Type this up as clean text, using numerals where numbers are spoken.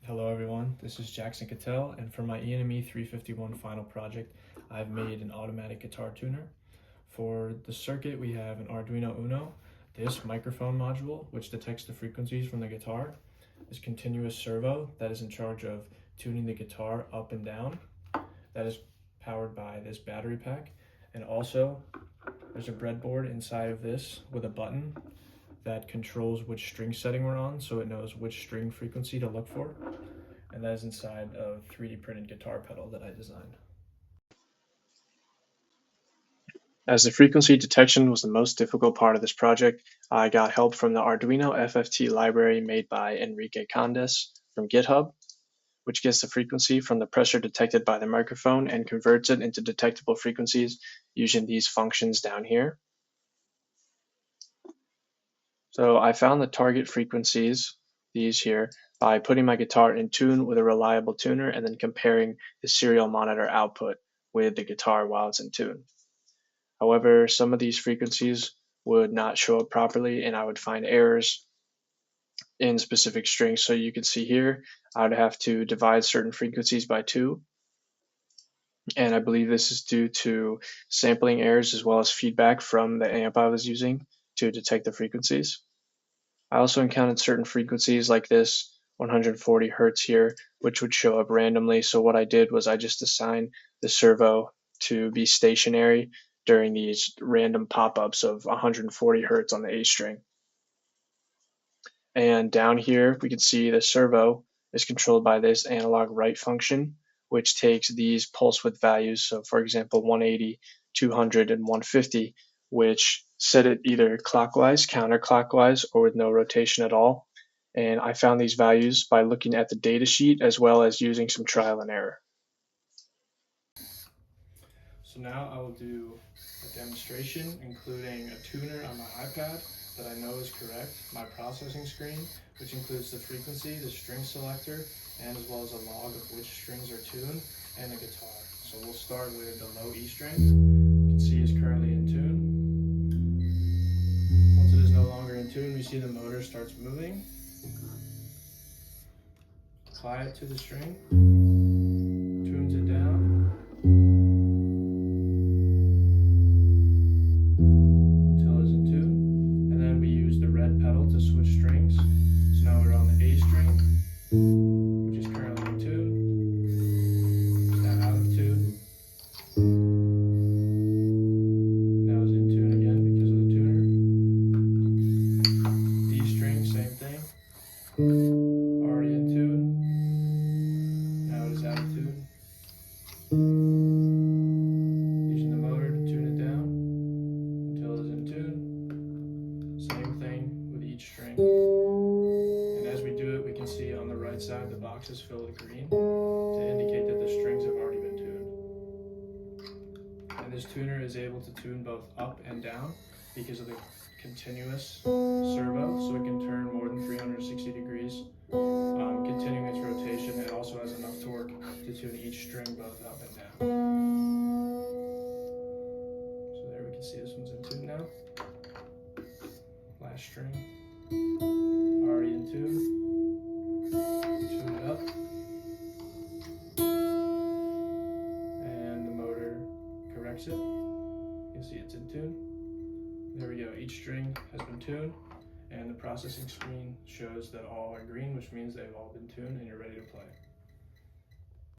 Hello everyone, this is Jackson Cattell, and for my ENME351 final project, I've made an automatic guitar tuner. For the circuit, we have an Arduino Uno, this microphone module, which detects the frequencies from the guitar, this continuous servo that is in charge of tuning the guitar up and down, that is powered by this battery pack, and also there's a breadboard inside of this with a button that controls which string setting we're on, so it knows which string frequency to look for. And that is inside a 3D printed guitar pedal that I designed. As the frequency detection was the most difficult part of this project, I got help from the Arduino FFT library made by Enrique Condes from GitHub, which gets the frequency from the pressure detected by the microphone and converts it into detectable frequencies using these functions down here. So I found the target frequencies, these here, by putting my guitar in tune with a reliable tuner and then comparing the serial monitor output with the guitar while it's in tune. However, some of these frequencies would not show up properly and I would find errors in specific strings. So you can see here, I would have to divide certain frequencies by 2. And I believe this is due to sampling errors as well as feedback from the amp I was using to detect the frequencies. I also encountered certain frequencies like this 140 hertz here, which would show up randomly. So what I did was I just assigned the servo to be stationary during these random pop-ups of 140 hertz on the A string. And down here, we can see the servo is controlled by this analog write function, which takes these pulse width values. So for example, 180, 200, and 150, which set it either clockwise, counterclockwise, or with no rotation at all. And I found these values by looking at the data sheet as well as using some trial and error. So now I will do a demonstration including a tuner on my iPad that I know is correct, my processing screen, which includes the frequency, the string selector, and as well as a log of which strings are tuned, and the guitar. So we'll start with the low E string. You can see is currently in tune. Once it is no longer in tune, we see the motor starts moving. Apply it to the string, tunes it down until it's in tune, and then we use the red pedal to switch strings. So now we're on the A string, which is currently in tune. It's now out of tune. Now it's in tune again because of the tuner. D string, same thing. Already in tune. Now it is out of tune. Using the motor to tune it down until it is in tune. Same thing with each string. And as we do it, we can see on the right side the box is filled with green to indicate that the strings have already been tuned. And this tuner is able to tune both up and down because of the continuous servo, so it can turn more than 360 degrees, continuing its rotation, and also has enough torque to tune each string both up and down. So there we can see this one's in tune now. Last string, already in tune. Tune it up. And the motor corrects it. You can see it's in tune. There we go, each string has been tuned, and the processing screen shows that all are green, which means they've all been tuned and you're ready to play.